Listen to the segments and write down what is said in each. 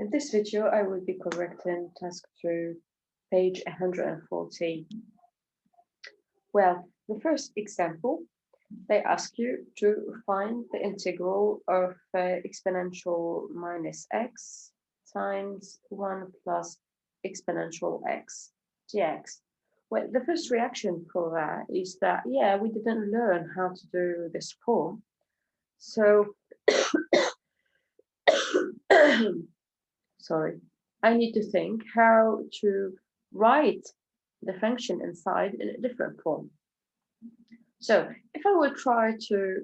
In this video, I will be correcting task 2, page 114. Well, the first example, they ask you to find the integral of exponential minus x times 1 plus exponential x dx. Well, the first reaction for that is that, yeah, we didn't learn how to do this form. So, sorry, I need to think how to write the function inside in a different form. So if I will try to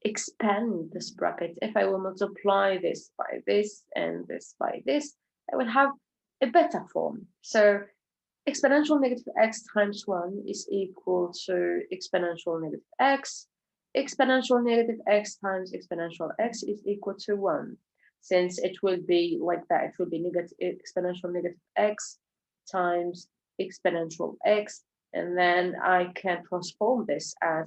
expand this bracket, if I will multiply this by this and this by this, I will have a better form. So exponential negative x times 1 is equal to exponential negative x. Exponential negative x times exponential x is equal to 1. Since it will be like that, it will be exponential negative x times exponential x, and then I can transform this as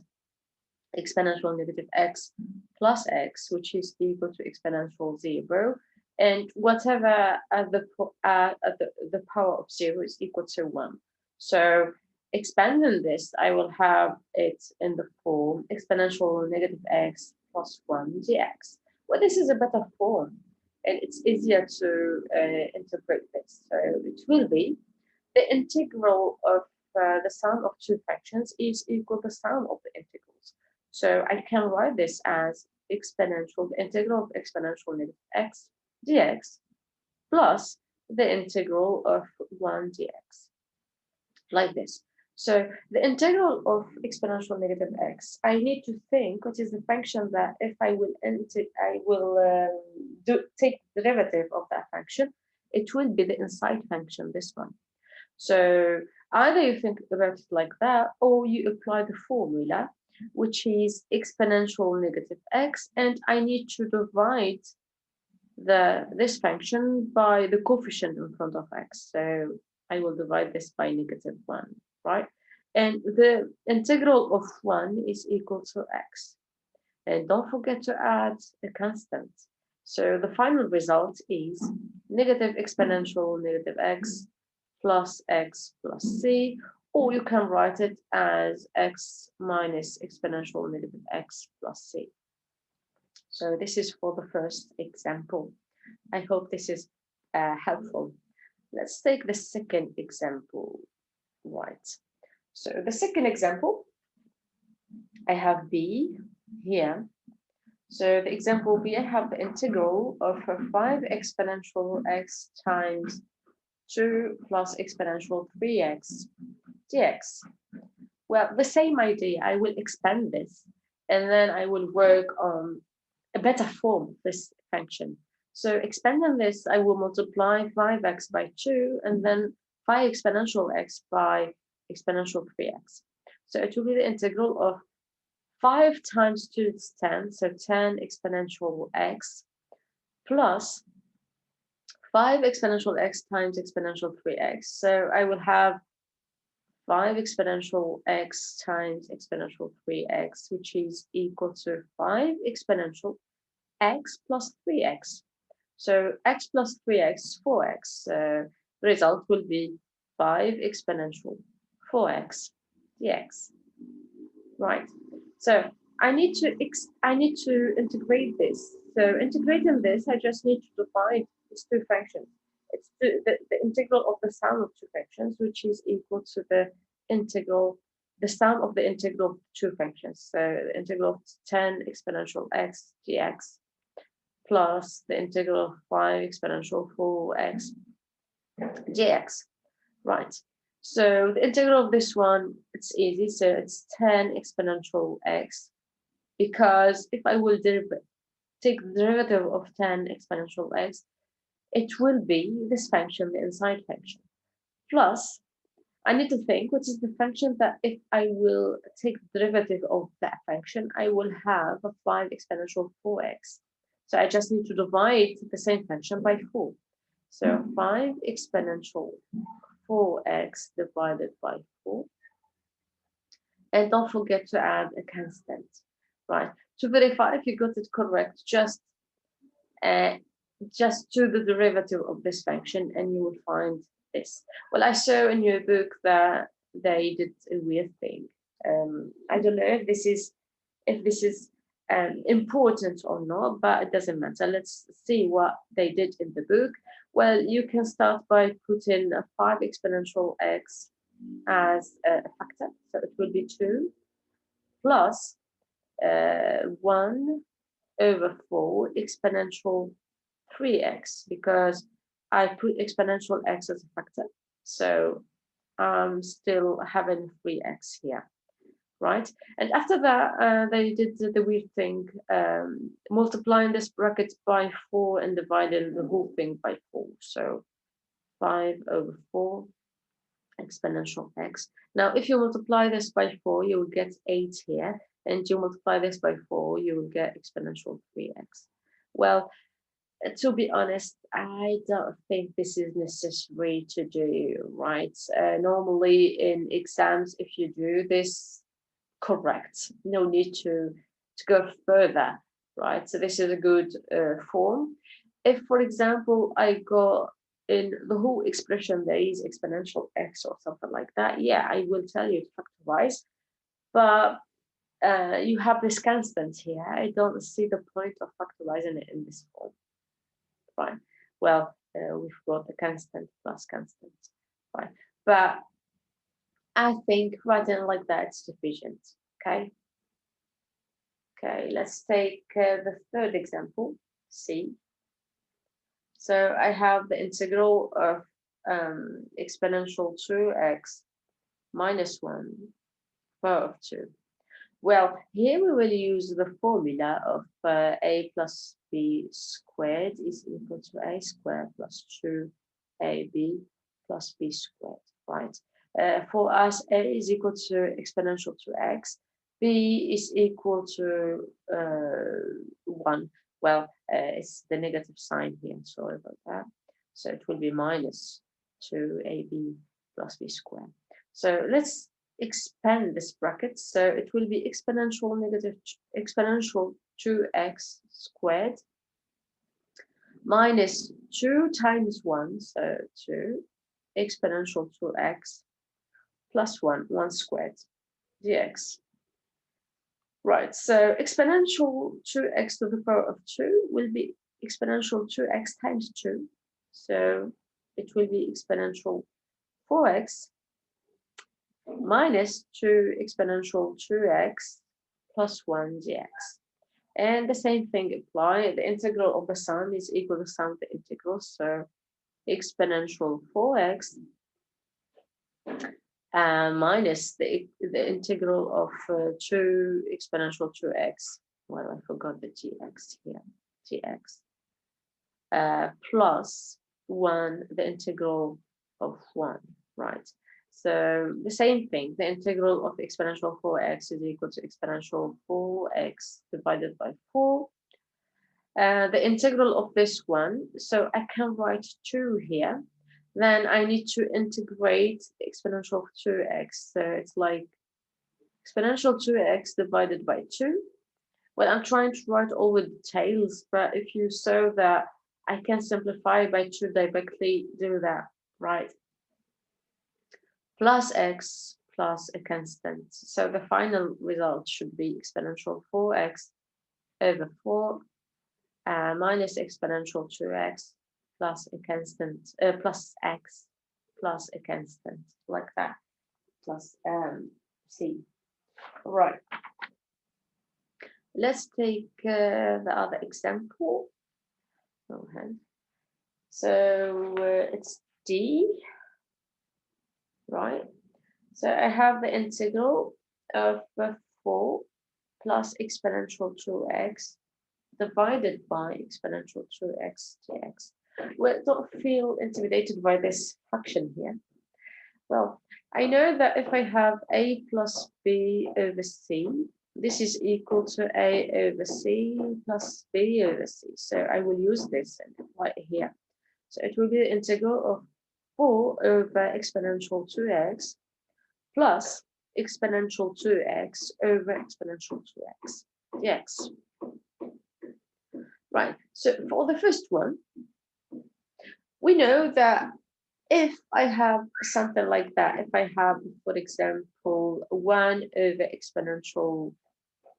exponential negative x plus x, which is equal to exponential 0, and whatever at the power of 0 is equal to 1. So expanding this, I will have it in the form exponential negative x plus 1 dx. Well, this is a better form, and it's easier to interpret this. So it will be the integral of the sum of two fractions is equal to the sum of the integrals. So I can write this as exponential, the integral of exponential negative x dx plus the integral of 1 dx, like this. So the integral of exponential negative x, I need to think what is the function that if I will take the derivative of that function, it will be the inside function, this one. So either you think about it like that, or you apply the formula, which is exponential negative x, and I need to divide this function by the coefficient in front of x. So I will divide this by -1, right? And the integral of 1 is equal to x. And don't forget to add a constant. So the final result is negative exponential negative x plus x plus c, or you can write it as x minus exponential negative x plus c. So this is for the first example. I hope this is helpful. Let's take the second example, right? So the second example, I have b here. So the example b, I have the integral of 5 exponential x times 2 plus exponential 3x dx. Well, the same idea, I will expand this, and then I will work on a better form of this function. So expanding this, I will multiply 5x by 2, and then 5 exponential x by exponential 3x. So it will be the integral of 5 times 2 is 10, so 10 exponential x plus 5 exponential x times exponential 3x. So I will have 5 exponential x times exponential 3x, which is equal to 5 exponential x plus 3x. So x plus 3x is 4x. The result will be 5 exponential 4x dx. Right. So I need to integrate this. So integrating this, I just need to define these two functions. It's the integral of the sum of two functions, which is equal to the sum of the integral of two functions. So the integral of 10 exponential x dx plus the integral of 5 exponential 4x dx. Right. So the integral of this one, it's easy. So it's 10 exponential x, because if I will take the derivative of 10 exponential x, it will be this function, the inside function. Plus, I need to think what is the function that if I will take the derivative of that function, I will have a 5 exponential 4x. So I just need to divide the same function by 4. So 5 exponential 4x divided by 4. And don't forget to add a constant, right? To verify if you got it correct, just just do the derivative of this function and you will find this. Well, I saw in your book that they did a weird thing. I don't know if this is important or not, but it doesn't matter. Let's see what they did in the book. Well, you can start by putting a 5 exponential x as a factor, so it will be 2 plus 1 over 4 exponential 3x, because I put exponential x as a factor, so I'm still having 3x here, right? And after that, they did the weird thing, multiplying this bracket by 4 and dividing the whole thing by 4. So 5 over 4 exponential x. Now, if you multiply this by 4, you will get 8 here, and you multiply this by 4, you will get exponential 3x. Well, to be honest, I don't think this is necessary to do, right? Normally in exams, if you do this correct, no need to go further, right? So this is a good form. If, for example, I got in the whole expression there is exponential x or something like that, yeah, I will tell you to factorize, but you have this constant here. I don't see the point of factorizing it in this form. Fine. Well, we've got the constant plus constant. Fine. But I think writing like that is sufficient. Okay. Okay, let's take the third example, C. So I have the integral of exponential 2x minus 1 power of 2. Well, here we will use the formula of a plus b squared is equal to a squared plus 2ab plus b squared, right? For us, a is equal to exponential 2x, b is equal to 1. Well, it's the negative sign here, sorry about that. So it will be minus 2ab plus b squared. So let's expand this bracket, so it will be exponential 2x squared minus 2 times 1, so 2 exponential 2x plus 1 squared dx. Right, so exponential 2x to the power of 2 will be exponential 2x times 2, so it will be exponential 4x minus 2 exponential 2x plus 1 dx. And the same thing apply. The integral of the sum is equal to the sum of the integrals. So exponential 4x minus the integral of 2 exponential 2x. Well, I forgot the gx here. Gx plus 1, the integral of 1, right? So the same thing, the integral of exponential 4x is equal to exponential 4x divided by 4. The integral of this one, so I can write 2 here. Then I need to integrate the exponential of 2x. So it's like exponential 2x divided by 2. Well, I'm trying to write all the details, but if you saw that I can simplify by 2 directly, do that, right? Plus x plus a constant. So the final result should be exponential 4x over 4 minus exponential 2x plus a constant, plus x plus a constant, like that, plus c. Right. Let's take the other example. Okay. So it's D. Right, so I have the integral of 4 plus exponential 2x divided by exponential 2x dx. Well, don't feel intimidated by this function here. Well, I know that if I have a plus b over c, this is equal to a over c plus b over c. So I will use this and apply it here. So it will be the integral of 4 over exponential 2x plus exponential 2x over exponential 2x dx. Right, So for the first one, we know that if I have something like that, if I have, for example, 1 over exponential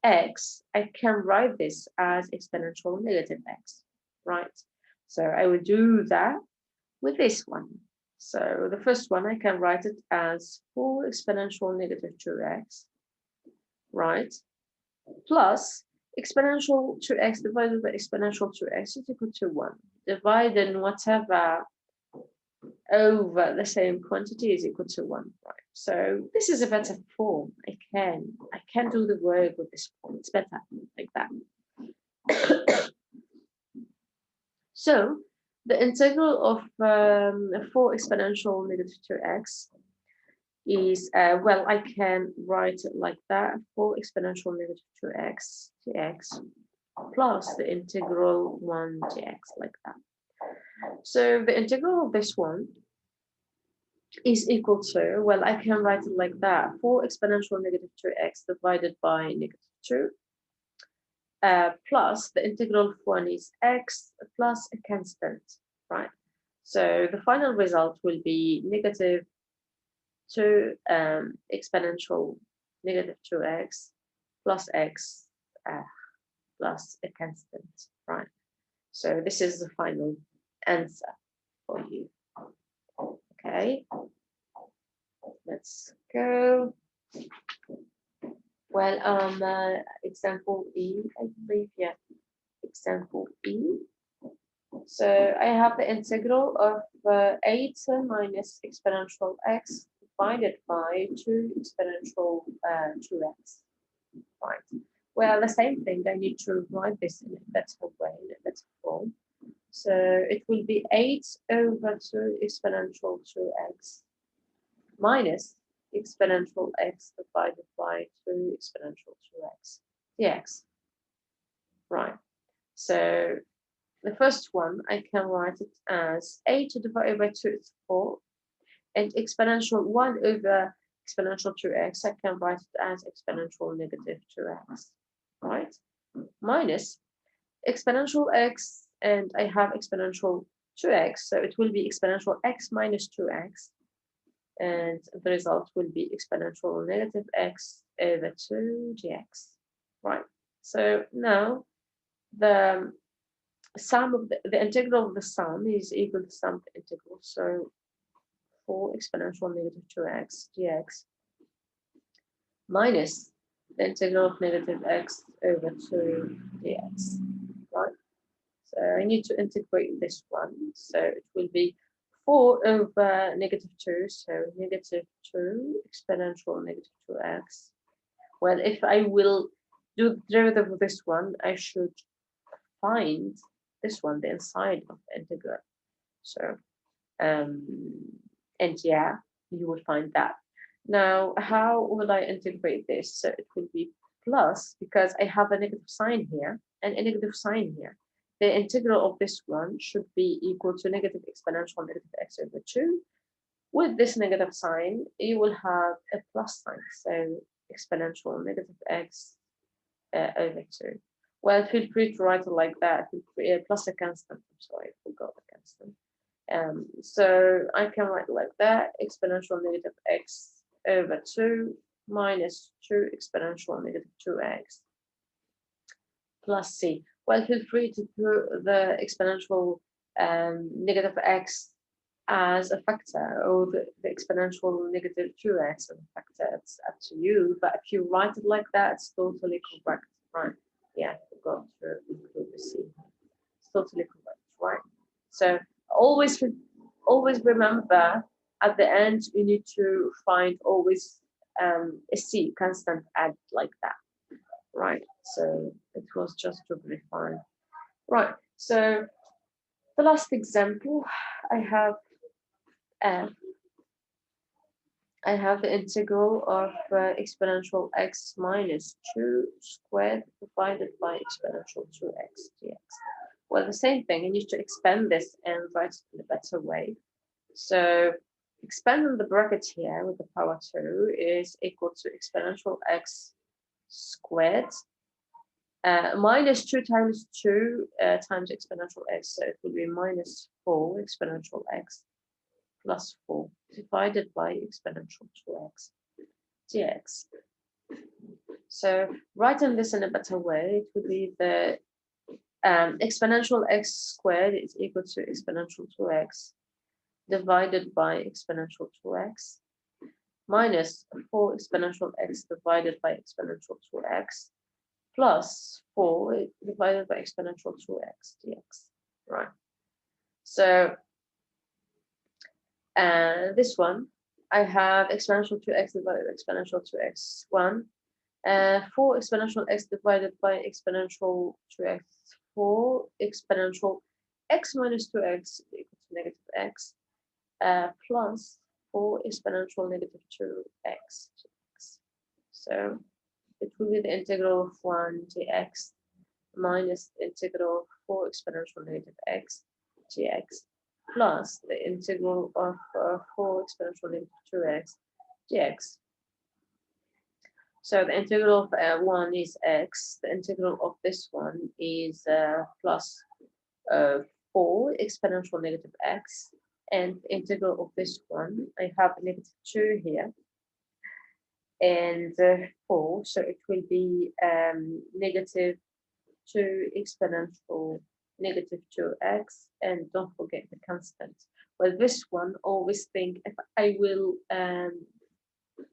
x, I can write this as exponential negative x, right? So I will do that with this one. So the first one, I can write it as 4 exponential negative 2x, right? Plus exponential 2x divided by exponential 2x is equal to 1. Dividing whatever over the same quantity is equal to 1, right? So this is a better form. I can do the work with this form. It's better like that. So the integral of 4 exponential negative 2x is, well, I can write it like that, 4 exponential negative 2x dx plus the integral 1 dx, like that. So the integral of this one is equal to, well, I can write it like that, 4 exponential negative 2x divided by negative 2, plus the integral of 1 is x plus a constant, right? So the final result will be negative 2 exponential negative 2x plus x plus a constant, right? So this is the final answer for you. Okay, let's go. Well, example E, I believe, yeah, example E. So I have the integral of 8 minus exponential x divided by 2 exponential 2x, right? Well, the same thing, I need to write this in a better way, in a better form. So it will be 8 over 2 exponential 2x minus exponential x divided by 2 exponential 2x dx. Right. So the first one, I can write it as 8 divided by 2 is 4. And exponential 1 over exponential 2x, I can write it as exponential negative 2x. Right? Minus exponential x, and I have exponential 2x, so it will be exponential x minus 2x, and the result will be exponential negative x over 2 dx, right? So now the sum of the integral of the sum is equal to sum of the integral, so 4 exponential negative 2x dx minus the integral of negative x over 2 dx, right? So I need to integrate this one. So it will be 4 over negative 2. So negative 2 exponential negative 2x. Well, if I will do the derivative of this one, I should find this one, the inside of the integral. So, and yeah, you will find that. Now, how will I integrate this? So it will be plus, because I have a negative sign here and a negative sign here. The integral of this one should be equal to negative exponential negative x over 2. With this negative sign, you will have a plus sign, so exponential negative x over 2. Well, feel free to write it like that, plus a constant. I'm sorry, I forgot the constant. So I can write like that, exponential negative x over 2 minus 2 exponential negative 2x plus c. Well, feel free to put the exponential negative x as a factor, or the exponential negative 2x as a factor. It's up to you, but if you write it like that, it's totally correct, right? Yeah, I forgot to include the c. It's totally correct, right? So always remember, at the end you need to find always a c constant add like that, right? So it was just to verify, right? So the last example, I have the integral of exponential x minus 2 squared divided by exponential 2x dx. Well, the same thing, I need to expand this and write it in a better way. So expanding the bracket here with the power 2 is equal to exponential x squared Minus 2 times 2 times exponential x. So it will be minus 4 exponential x plus 4 divided by exponential 2x dx. So writing this in a better way, it would be the exponential x squared is equal to exponential 2x divided by exponential 2x minus 4 exponential x divided by exponential 2x plus 4 divided by exponential 2x dx. Right. So this one, I have exponential 2x divided by exponential 2x1. 4 exponential x divided by exponential 2x, 4 exponential x minus 2x equals to negative x, plus 4 exponential negative 2x. So it will be the integral of 1 dx minus the integral of 4 exponential negative x dx plus the integral of 4 exponential negative 2x dx. So the integral of 1 is x, the integral of this one is plus 4 exponential negative x, and the integral of this one, I have negative 2 here, and 4, so it will be negative 2 exponential negative 2x, and don't forget the constant. Well, this one, always think if I will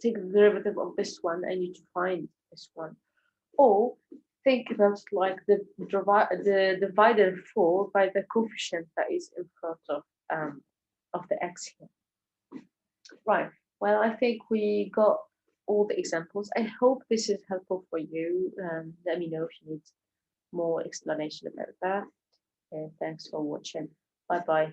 take the derivative of this one, I need to find this one. Or think about like the divided 4 by the coefficient that is in front of the x here. Right. Well, I think we got all the examples. I hope this is helpful for you. Let me know if you need more explanation about that. And thanks for watching. Bye bye.